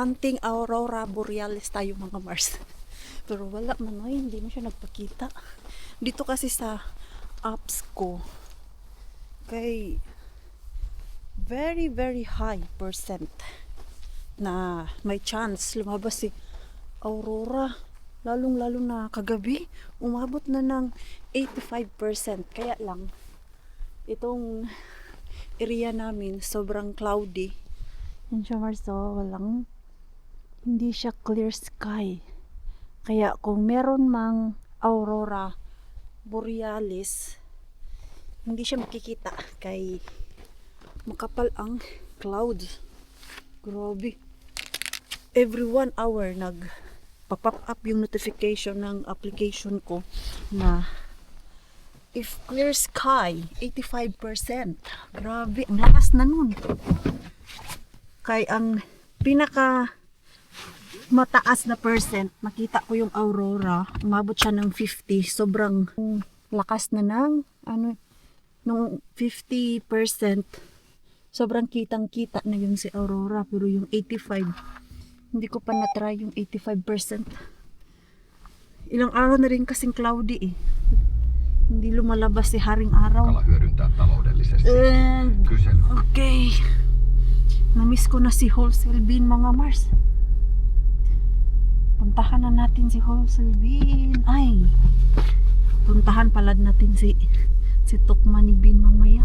hunting aurora borealis tayo mga Mars. Pero wala man ay, hindi mo siya nagpakita. Dito kasi sa apps ko, kay very very high percent na may chance lumabas si aurora. Lalong lalo na kagabi, umabot na ng 85%. Kaya lang, itong area namin sobrang cloudy. Yan siya Mars, walang, hindi siya clear sky. Kaya kung meron mang aurora borealis, hindi siya makikita kay makapal ang clouds. Grabe. Every 1 hour pop up yung notification ng application ko na if clear sky 85%. Grabe, ang lakas na nun. Kay ang pinaka mataas na percent, nakita ko yung aurora, umabot siya ng 50. Sobrang lakas na ng nung 50%, sobrang kitang-kita na yun si aurora. Pero yung 85, hindi ko pa na-try yung 85%. Ilang araw na rin kasing cloudy eh. Hindi lumalabas si haring araw. And, okay. Na-miss ko na si Wholesale Bean mga Mars. Puntahan na natin si Wholesale Bean. Ay, puntahan pala natin si Tukmani Bean mamaya.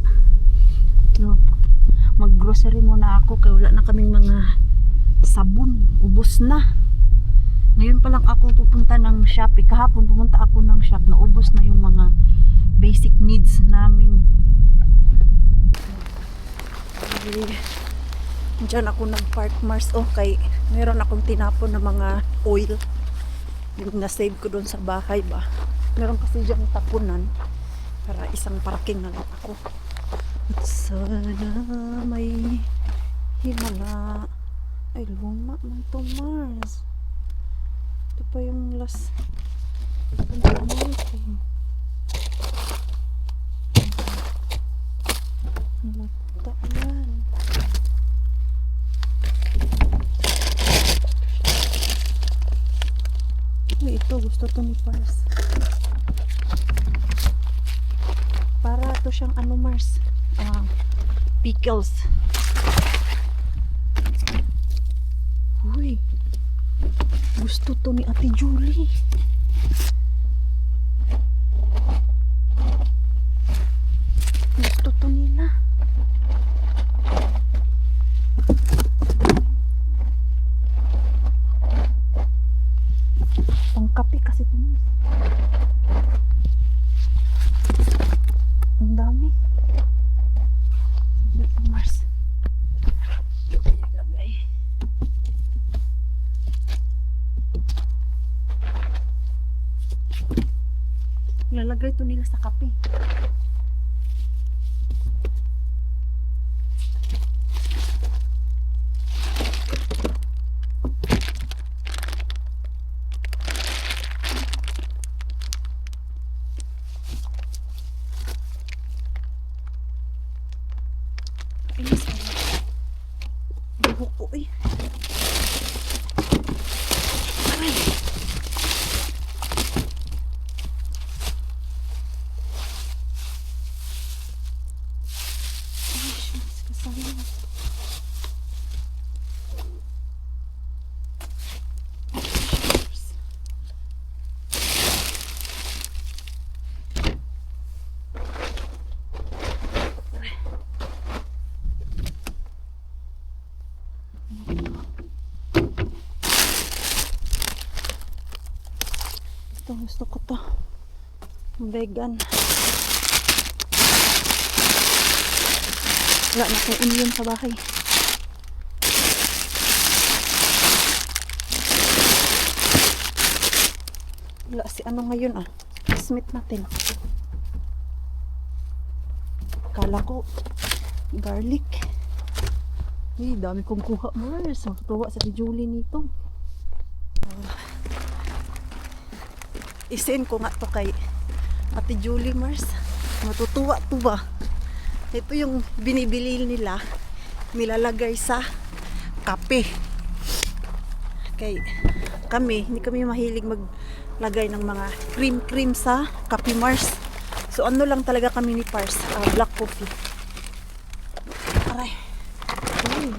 So, mag-grocery muna ako kaya wala na kaming mga sabon. Ubos na. Ngayon pa lang ako pupunta ng shop. Kahapon pumunta ako ng shop. Naubos na yung mga basic needs namin. Diyan ako nag-park Mars. Okay, meron akong tinapon na mga oil. Yung na-save ko doon sa bahay ba. Meron kasi dyan tapunan. Para isang parking na lang ako. At sana may himala. Ay, luma man to Mars. Ito pa yung last. Lata yan. Uy, ito gusto to ni Mars. Para to siyang Mars. Pickles. Uy, gusto to ni Ate Julie. Gusto to nila. Pangkape kasi ito. Ang dami. Mars. Lalagay ito nila sa kape. Inis ka na. Buhok ko eh. Aray. Gusto ko to. Vegan. Wala na akong onion sa bahay. Wala si ngayon Smith natin. Kala ko garlic. Uy, dami kong kuha Mars. Matutuwa sa Julie nito. Isin ko nga to kay Ate Julie Mars. Matutuwa to ba? Ito yung binibili nila, nilalagay sa kape. Kay kami, hindi kami mahilig maglagay ng mga cream sa Coffee Mars. So ano lang talaga kami ni Pars, black coffee. Aray. Uy.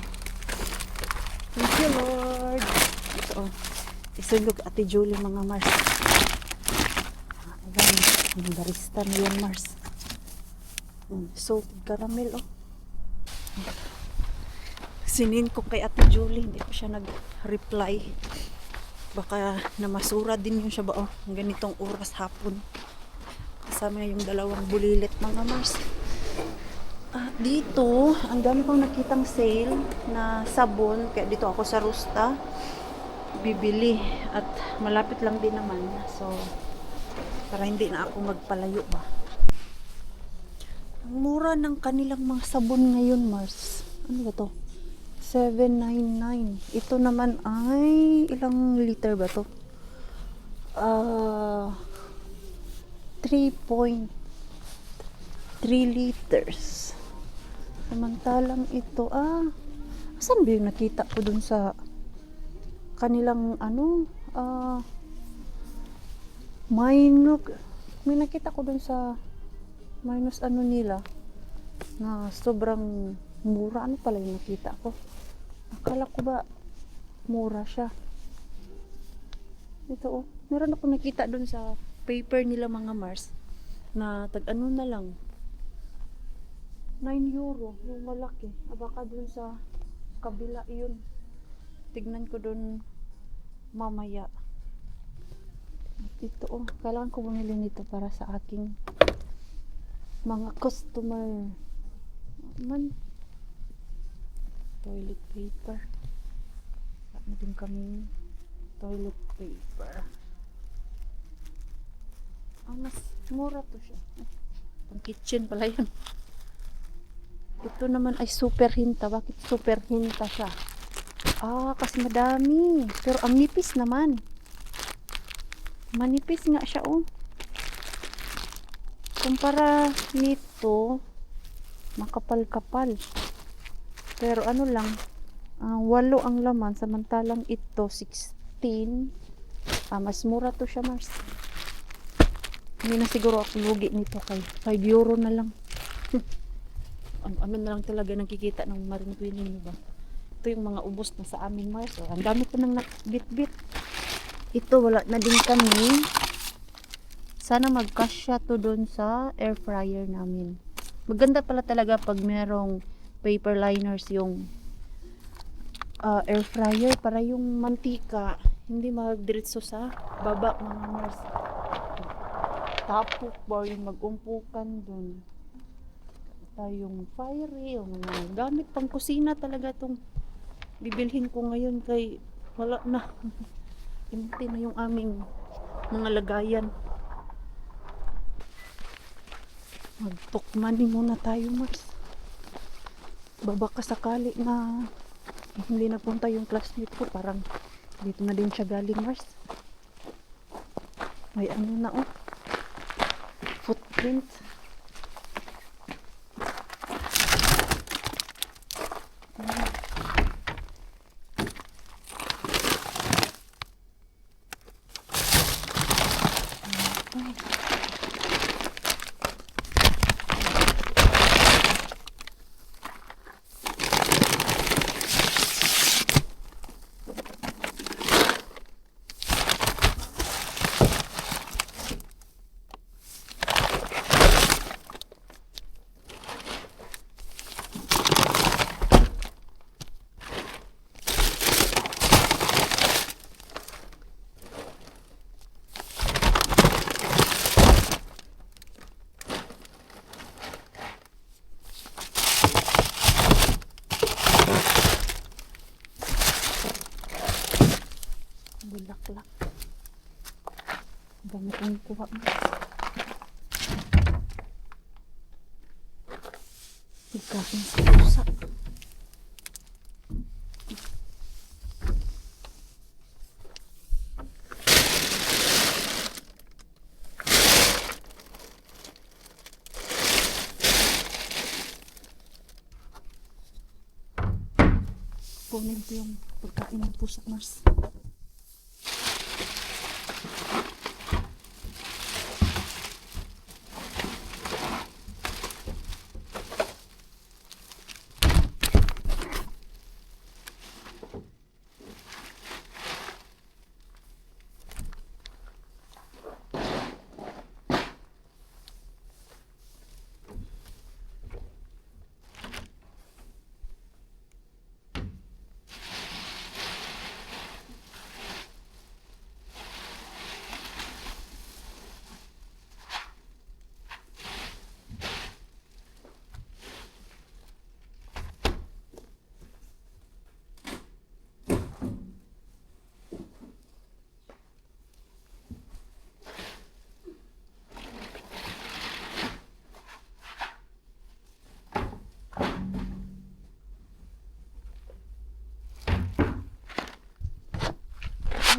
Thank you, Lord. Ito, isulog Ate Julie mga Mars. Ayan, yung barista na yan, Mars. Salted caramel, oh. Sinin ko kay Ate Julie, hindi ko siya nag-reply. Baka namasura din yun siya ba, oh, ganitong oras hapon. Kasama yung dalawang bulilit mga Mars. Dito, ang dami kong nakitang sale na sabon. Kaya dito ako sa Rusta bibili. At malapit lang din naman. So, para hindi na ako magpalayo ba. Ang mura ng kanilang mga sabon ngayon, Mars. Ano ba to? 799. Ito naman ay ilang liter ba to? 3.3 liters. Samantalang ito, saan ba yung nakita ko dun sa kanilang may nakita ko dun sa minus nila na sobrang mura. Ano pala yung nakita ko? Akala ko ba mura siya. Ito, oh, meron ako nakita dun sa paper nila mga Mars na tag-ano na lang 9 euro yung malaki. Baka dun sa kabila yun. Tignan ko dun mamaya. Ito, oh, kailangan ko bumili nito para sa aking mga customer. Toilet paper. Ano din kami toilet paper. Mas mura to siya. Pang kitchen pala yun. Ito naman ay super hinta. Bakit super hinta siya? Kasi madami. Pero ang nipis naman. Manipis nga siya, oh. Kumpara nito, makapal-kapal. Pero ano lang, 8 ang laman. Samantalang ito, 16. Mas mura to siya, Mars. Hindi na siguro ako lugi nito kay 5 euro na lang. Amin na lang talaga nakikita ng Marine Queen, ba? Ito yung mga ubos na sa amin, Mars. Ang dami ko nang nakbit-bit. Ito, wala na din kami. Sana magkasya to doon sa air fryer namin. Maganda pala talaga pag merong paper liners yung air fryer para yung mantika hindi magdiretso sa baba mga Mars. Tapok ba yung mag-umpukan doon. Tayong fiery, yung mga gamit pang kusina talaga itong bibilhin ko ngayon kay wala na. Empty na yung aming mga lagayan. Magtukmani muna tayo, Mars. Babaka sakali na hindi napunta yung classmate ko. Parang dito na din siya galing, Mars. May ano na, oh. Footprint. Bulaklak. Dami kong kuha, Mars. Pagkain sa pusa. Kunin ko yung pagkain ng pusa, Mars.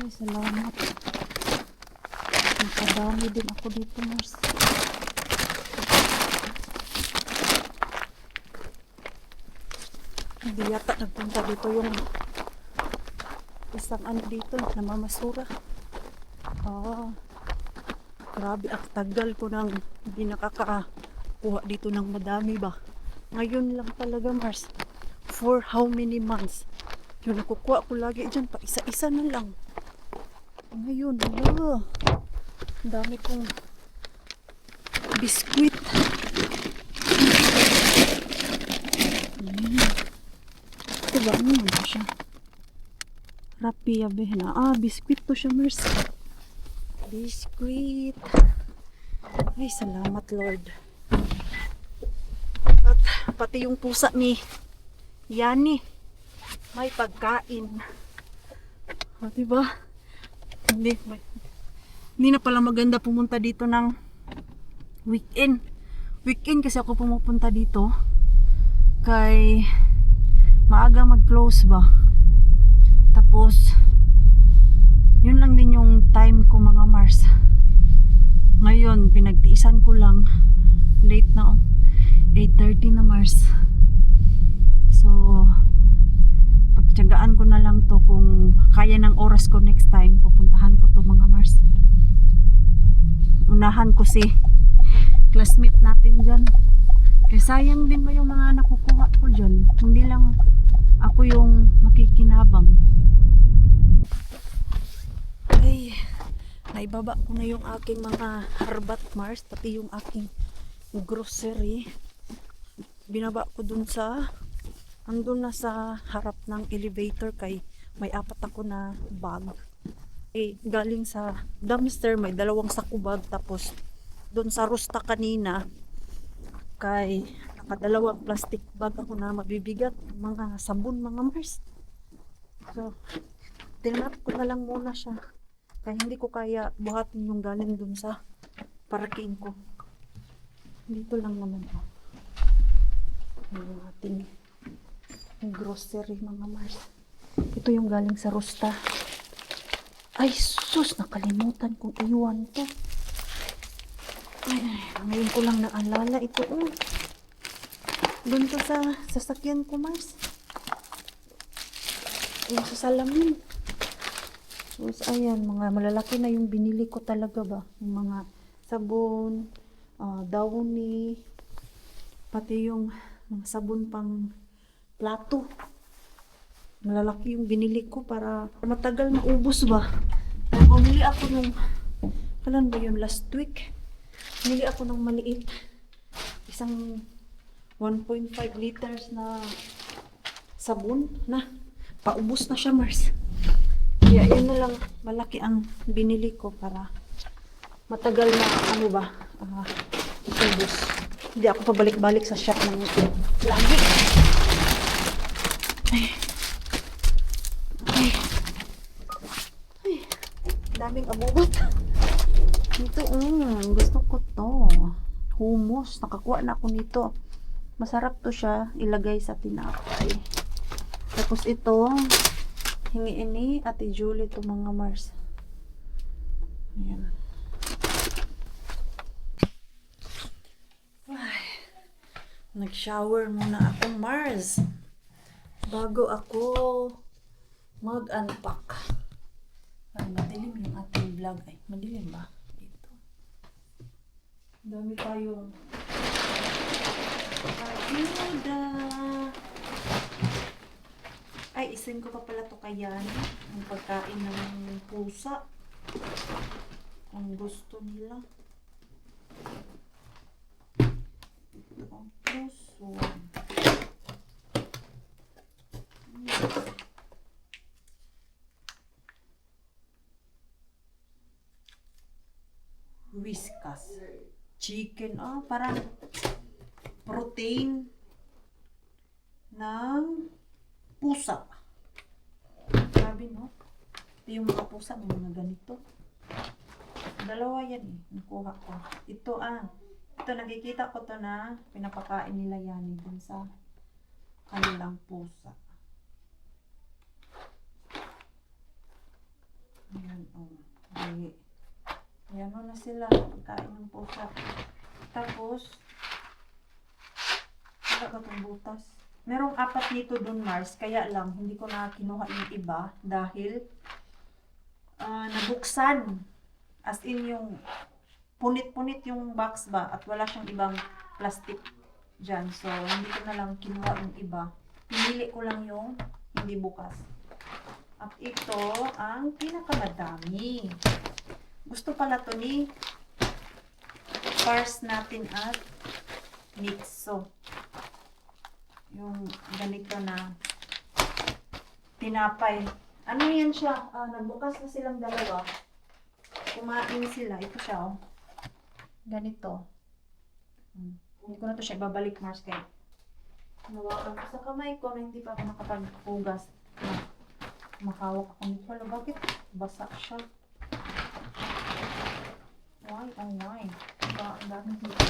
Ay, salamat. Nakadami din ako dito, Mars. Hindi yata nagpunta dito yung isang ano dito, namamasura. Ah, grabe, ang tagal ko nang hindi nakakakuha dito ng madami ba. Ngayon lang talaga, Mars. For how many months? Yung nakukuha ko lagi dyan, pa isa-isa na lang. Ngayon, wala. Ang dami kong biskwit. Diba, ano ba siya? Rapia behna. Ah, biskwit to siya, Mars. Biskwit. Ay, salamat, Lord. At pati yung pusa ni Yani, may pagkain. O, diba? Hindi na pala maganda pumunta dito ng weekend. Weekend kasi ako pumupunta dito. Kay maaga mag-close ba. Tapos yun lang din yung time ko, mga Mars. Ngayon pinagtiisan ko lang. Late na, 8:30 na, Mars. So pagtiyagaan ko na lang to. Kung kaya ng oras ko next time, pupuntahan ko to, mga Mars. Unahan ko si classmate natin dyan. Kaya sayang din ba yung mga nakukuha ko dyan. Hindi lang ako yung makikinabang. Ay, naibaba ko na yung aking mga harbat, Mars. Pati yung aking grocery. Binaba ko dun sa andun na sa harap ng elevator, kay may 4 ako na bag. Galing sa dumpster, may 2 sako bag. Tapos dun sa rusta kanina, kay nakadalawang plastic bag ako na mabibigat. Mga sabon, mga Mars. So, tinanap ko na lang muna siya. Kaya hindi ko kaya buhatin yung galing dun sa parking ko. Dito lang naman po. Yung ating grocery, mga Mars. Ito yung galing sa rusta. Ay sus, nakalimutan kong iwan to. Ay, ngayon ko lang naalala ito. Doon to sa sasakyan ko, Mars. Yung sa salamin. Sus, ayan, mga malalaki na yung binili ko talaga ba. Yung mga sabon, downy, pati yung mga sabon pang plato. Malalaki yung binili ko para matagal maubos ba. Kaya bumili ako nung, kailan ba yun, last week? Bumili ako ng maliit. Isang 1.5 liters na sabon na paubos na siya, Mars. Kaya yun na lang, malaki ang binili ko para matagal na ano ba, ubos. Hindi ako pabalik-balik sa shop ng lagi. Ay, daming abubot. Ito, gusto ko to. Hummus, nakakuha na ako nito. Masarap to siya, ilagay sa tinapay. Tapos ito, hingiin ni Ate Julie to, mga Mars. Ayan. Ay, nag-shower muna ako, Mars. Bago ako mag-unpack. Ay, madilim yung ating vlog. Ay, madilim ba? Ito. Dami tayong ayuda. Ay, isin ko pa pala to kayan. Ang pagkain ng pusa. Ang gusto nila. Ito ang puso. Whiskas. Chicken. Parang protein ng pusa. Grabe, no? Ito yung mga pusa, mga ganito. Dalawa yan nakuha ko. Ito nakikita ko to na pinapakain nila yan dun sa kanilang pusa. Ayan, oh. Ay, ayan mo na sila. Pagkain ng pusa. Tapos, wala ba itong butas? Merong 4 nito dun, Mars. Kaya lang, hindi ko na kinuha yung iba dahil nabuksan. As in yung punit-punit yung box ba at wala siyang ibang plastic dyan. So, hindi ko na lang kinuha yung iba. Pinili ko lang yung hindi bukas. At ito ang pinakamadami. Gusto pala to ni Pars natin at Mixo. Yung ganito na tinapay. Ano yan siya? Nagbukas na silang dalawa. Kumain sila. Ito siya, oh. Ganito. Hindi ko na to siya ibabalik, Mars, kaya nawakan ko sa kamay ko na hindi pa ako nakapagpugas. Makawak ako nito. Wala, bakit basa siya? Why? Oh, why? Ang dami dito.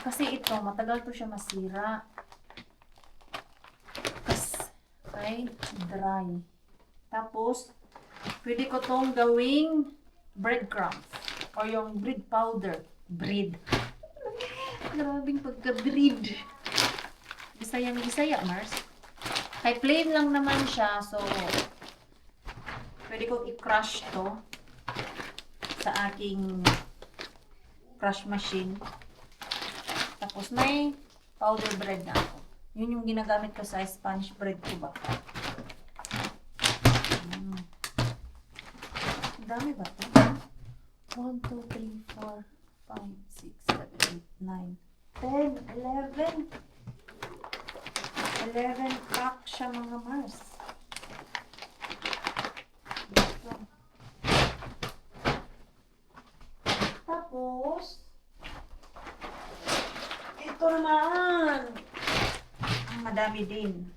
Kasi ito, matagal to siya masira. Ay, dry. Tapos, pwede ko tong gawing breadcrumbs. O yung bread powder. Bread. Grabing pagka-bread. Bisayang-bisaya, Mars. Kay plain lang naman siya, so pwede kong i-crush to sa aking crush machine. Tapos may powder bread na ako. Yun yung ginagamit ko sa Spanish bread ko ba. Dami ba to? 1, 2, 3, 4, 5, 6, 7, 8, 9, 10, 11. 11 pack siya, mga Mars. Ito. Tapos, ito naman. Ang madami din.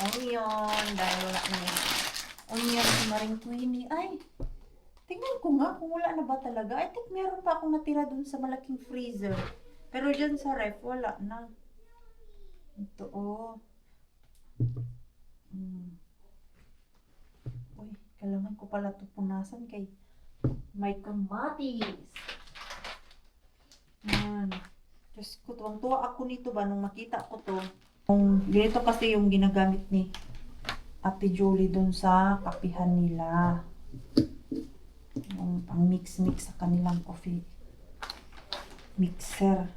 Onion, dahil wala na yan. Onion, kumaring queenie. Ay, tingnan ko nga kung wala na ba talaga. I think meron pa akong natira dun sa malaking freezer. Pero dyan sa ref, wala na. Ito, oh. Uy, kailangan ko pala ito punasan kay may kamatis. Yan. Diyos ko, tuwang-tuwa ako nito ba nung makita ko to. Ganito kasi yung ginagamit ni Ate Julie dun sa kapihan nila. Yung pang mix-mix sa kanilang coffee mixer.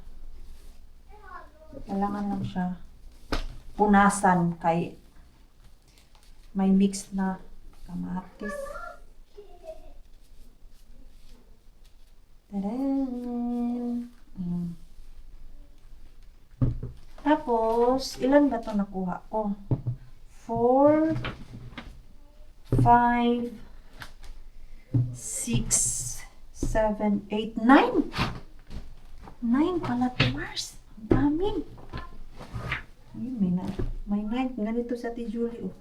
Kailangan lang siya punasan kay may mix na kamatis. Tadaan! Tapos, ilan ba ito nakuha ko? 4, 5, 6, 7, 8, 9. 9 pala to, Mars. Ang dami. May 9. Ganito sa Ate Julie, oh.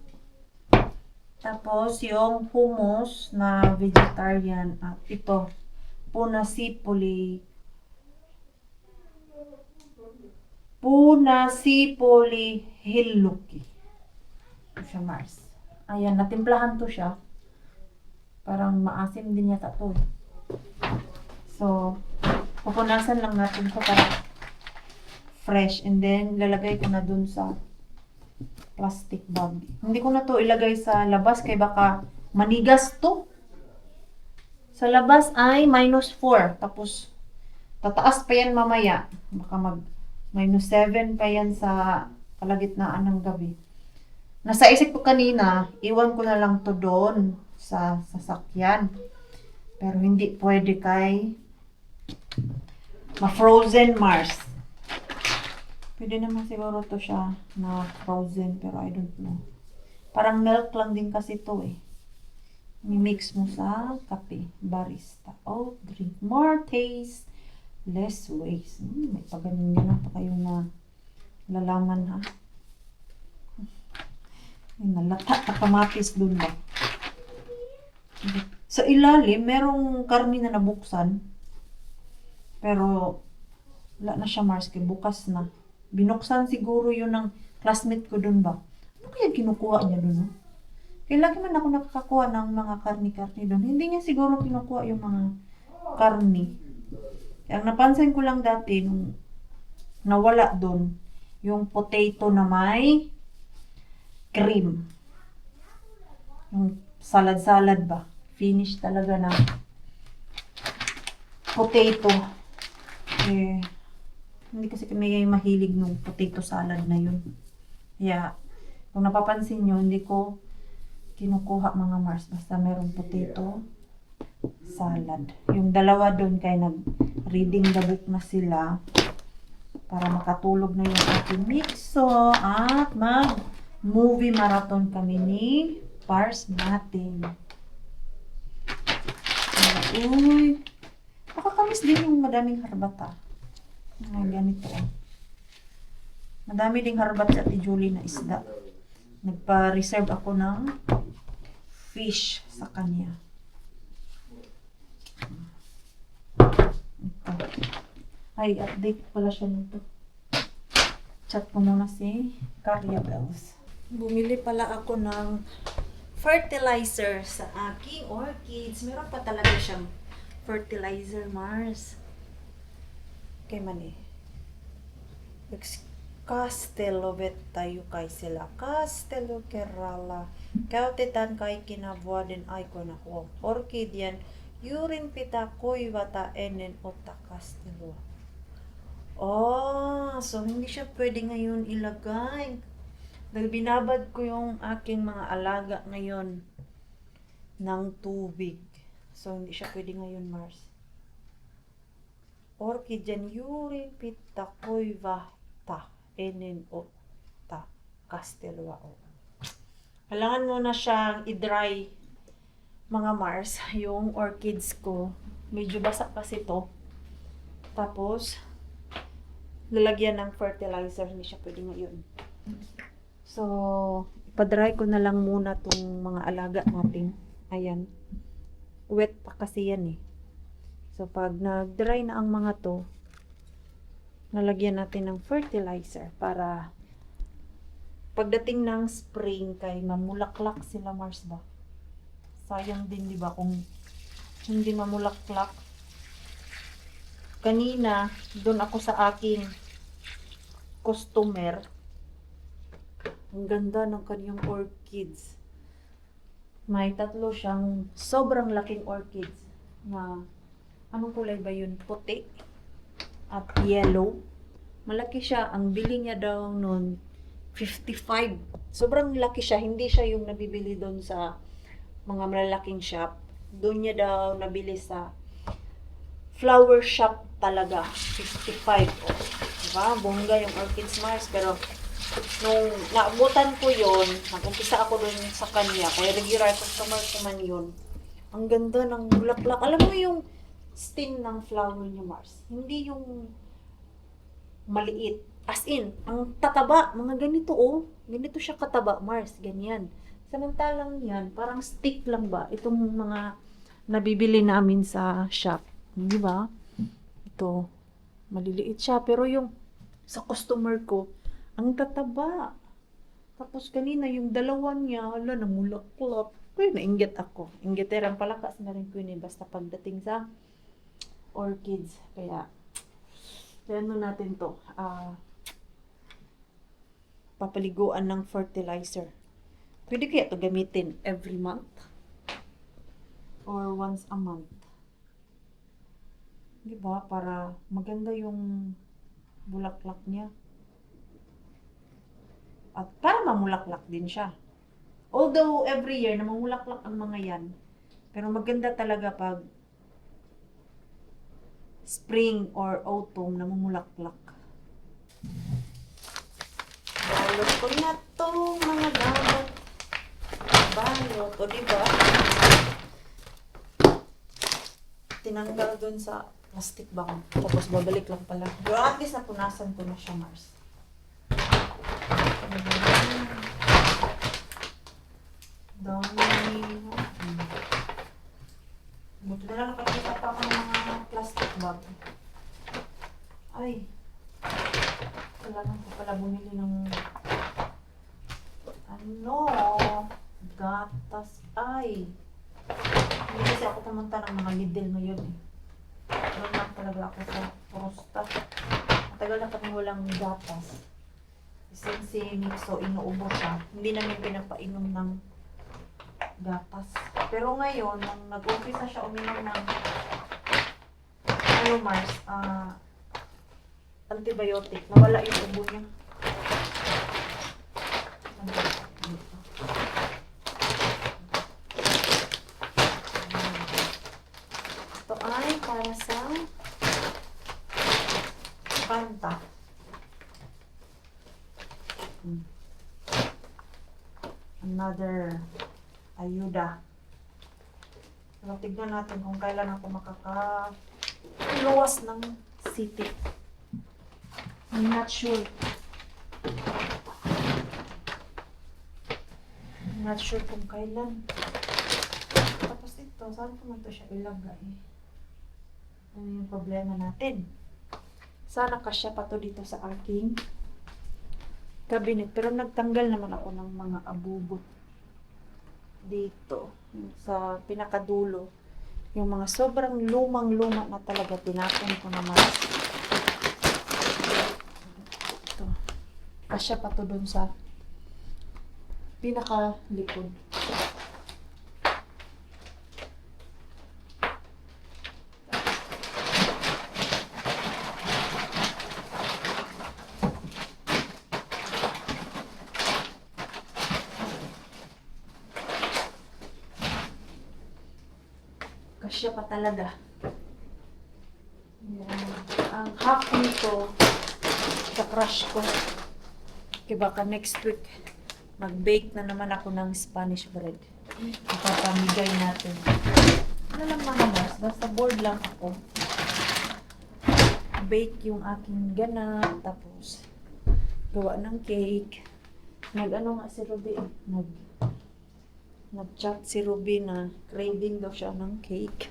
Tapos, yung hummus na vegetarian. At ito, Punasipoli Hilluki. Ito siya, Mars. Ayan, natimplahan to siya. Parang maasim din yata to. So, pupunasan lang natin to para fresh. And then, lalagay ko na dun sa plastic bag. Hindi ko na to ilagay sa labas kaya baka manigas to. Sa labas ay -4. Tapos, tataas pa yan mamaya. Baka -7 pa yan sa kalagitnaan ng gabi. Nasa isip ko kanina, iwan ko na lang to doon sa sasakyan. Pero hindi pwede kay ma-frozen, Mars. Pwede naman siguro to siya na frozen, pero I don't know. Parang milk lang din kasi to eh. I-mix mo sa kape. Barista. Oh, drink more taste, less waste. May paganin pa kayo na lalaman, ha? May nalata na kamatis dun ba? Sa ilalim, merong karni na nabuksan. Pero, wala na siya, Mars, kaya bukas na. Binuksan siguro yun ng classmate ko dun ba? Ano kaya kinukuha niya dun, no? Kaya lagi man ako nakakakuha ng mga karni-karni doon. Hindi niya siguro kinukuha yung mga karni. Ang napansin ko lang dati, nung nawala doon, yung potato na may cream. Yung salad-salad ba? Finish talaga na potato. Eh, hindi kasi kami mahilig nung potato salad na yun. Kaya, kung napapansin nyo, hindi ko kinukuha mga Mars. Basta merong potato salad. Yung dalawa doon kay nag-reading the book na sila para makatulog na yung aking mixo at mag-movie marathon kami ni Pars natin. Uy, nakakamiss din yung madaming harbata. Ay, ganito. Madami ding harbat si Ate Julie na isda. Nagpa-reserve ako ng fish sa kanya. Ito. Ay, update pala siya nito. Chat ko muna si Carlia Bells. Bumili pala ako ng fertilizer sa aking orchids. Meron pa talaga siyang fertilizer, Mars. Kay mani. Castello vet tayo kay sila. Castello Kerala. Kautitan kay kinabuha din ay ko na ko. Orchid yan. Urin pita koy wata enen ota Castello. Oh, so hindi siya pwede ngayon ilagay. Dahil binabad ko yung aking mga alaga ngayon ng tubig. So hindi siya pwede ngayon, Mars. Orchid yan. Urin pita koy wata enen ota Castello. Kailangan mo na siyang i-dry, mga Mars, yung orchids ko. Medyo basa kasi to. Tapos, lalagyan ng fertilizer. Hindi siya pwede ngayon. So, ipa-dry ko na lang muna tong mga alaga natin. Ayan. Wet pa kasi yan eh. So, pag nag-dry na ang mga to, lalagyan natin ng fertilizer para pagdating ng spring kay mamulaklak sila, Mars ba? Sayang din, di ba, kung hindi mamulaklak. Kanina, doon ako sa aking customer. Ang ganda ng kanyang orchids. May tatlo siyang sobrang laking orchids na, anong kulay ba yun? Puti at yellow. Malaki siya. Ang bili niya daw noon 55. Sobrang laki siya. Hindi siya yung nabibili doon sa mga malalaking shop. Doon niya daw nabili sa flower shop talaga. 55. O, diba? Bongga yung orchids, Mars. Pero nung naabutan ko yun, nag-umpisa ako doon sa kanya. Kaya regular customer ko man yun. Ang ganda ng bulaklak. Alam mo yung stem ng flower niya, Mars. Hindi yung maliit. As in, ang tataba, mga ganito oh. Ganito siya kataba, Mars. Ganyan. Samantalang yan, parang stick lang ba? Itong mga nabibili namin sa shop. Di ba? Ito, maliliit siya. Pero yung sa customer ko, ang tataba. Tapos kanina, yung dalawa niya, hala, namulaklak. Kaya nainggit ako. Inggiterang palakas na rin ko yun. Basta pagdating sa orchids. Kaya, ano natin to? Papaliguan ng fertilizer. Pwede kaya ito gamitin every month? Or once a month? Diba? Para maganda yung bulaklak niya. At para mamulaklak din siya. Although every year namumulaklak ang mga yan. Pero maganda talaga pag spring or autumn namumulaklak. Balot ko na to, mga gamot. Balot, o diba? Tinanggal dun sa plastic bag. Tapos babalik lang pala. Pero at least napunasan ko na siya, Mars. Dami. Buti na lang nakakita pa ako ng mga plastic bag. Ay. Kailangan ko pala bumili ng ano. Gatas. Ay. Hindi kasi ako pumunta ng mga Lidl ngayon eh. Doon lang talaga ako sa Prosta. Matagal na kami walang gatas. Since si Mixo inuubo siya, hindi namin pinapainom ng gatas. Pero ngayon, nung nag-umpisa siya uminom ng Mars, antibiotic, nawala yung ubo niya. Ito ay para sa Fanta. Another ayuda. So, tignan natin kung kailan ako makakaluwas ng city. I'm not sure. I'm not sure kung kailan. Tapos ito, saan ko man ito siya ilagay? Ano yung problema natin? Sana kasya pa to dito sa aking cabinet. Pero nagtanggal naman ako ng mga abubot dito. Sa pinakadulo. Yung mga sobrang lumang-luma na talaga. Tinapon ko naman. Ito. Kasya pa to dun sa pinakalikod. Kasya pa talaga. Yan. Ang half nito sa crush ko. Okay, baka next week mag-bake na naman ako ng Spanish bread. Ipapamigay natin. Ano lang mga mas, basta bored lang ako. Bake yung aking ganap, tapos gawa ng cake. Nag-ano nga si Ruby, nag-chat si Ruby na craving daw siya ng cake.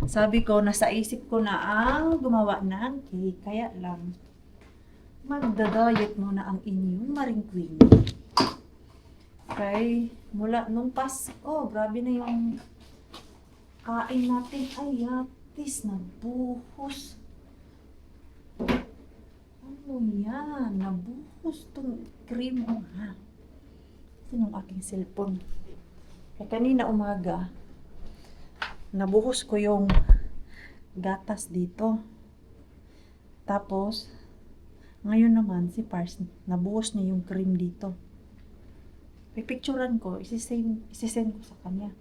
Sabi ko, nasa isip ko na ang gumawa ng cake. Kaya lang, magda-diet muna ang inyong Maring Queen. Okay, mula nung Pasko, grabe na yung kain natin. Ay, yatis, nabuhos. Ano yan? Nabuhos tong cream. Ha? Sinong aking cellphone? Kanina umaga, nabuhos ko yung gatas dito. Tapos, ngayon naman, si Pars, nabuhos niya yung cream dito. Pipicturan ko, isisend ko sa kanya.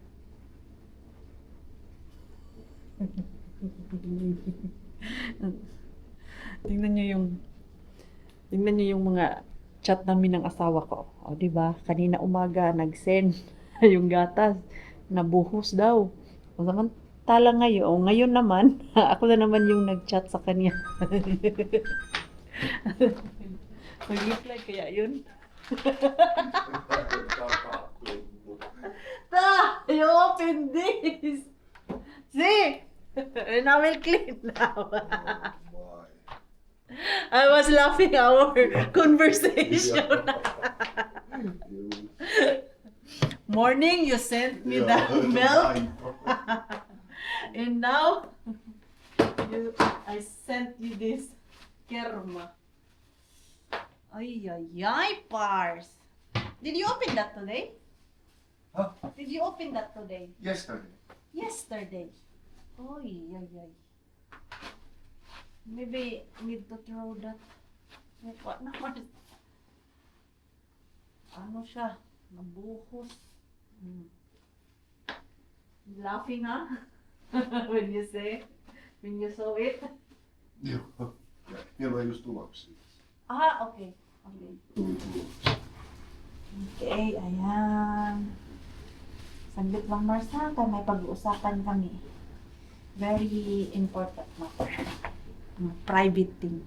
Tingnan niyo yung mga chat namin ng asawa ko. O, di ba? Kanina umaga, nag-send yung gatas. Nabuhos daw. O, samantala ngayon naman, ako na naman yung nag-chat sa kanya. Mag-reply kaya yun? Ta! You open this! See? And I will clean now. I was laughing our conversation. Morning, you sent me the milk. And now, I sent you this kerma. Ay, Pars. Did you open that today? Huh? Did you open that today? Yesterday. Yesterday. Ay. Maybe need to throw that. What naman? Ano siya? Nabuhos. Laughing, huh? when you saw it? Joo. Niillä on just tuloksia. Okay. Okay, ayan. Saglit lang, Mars, ha? Kaya may pag-uusapan kami. Very important matter. Private thing.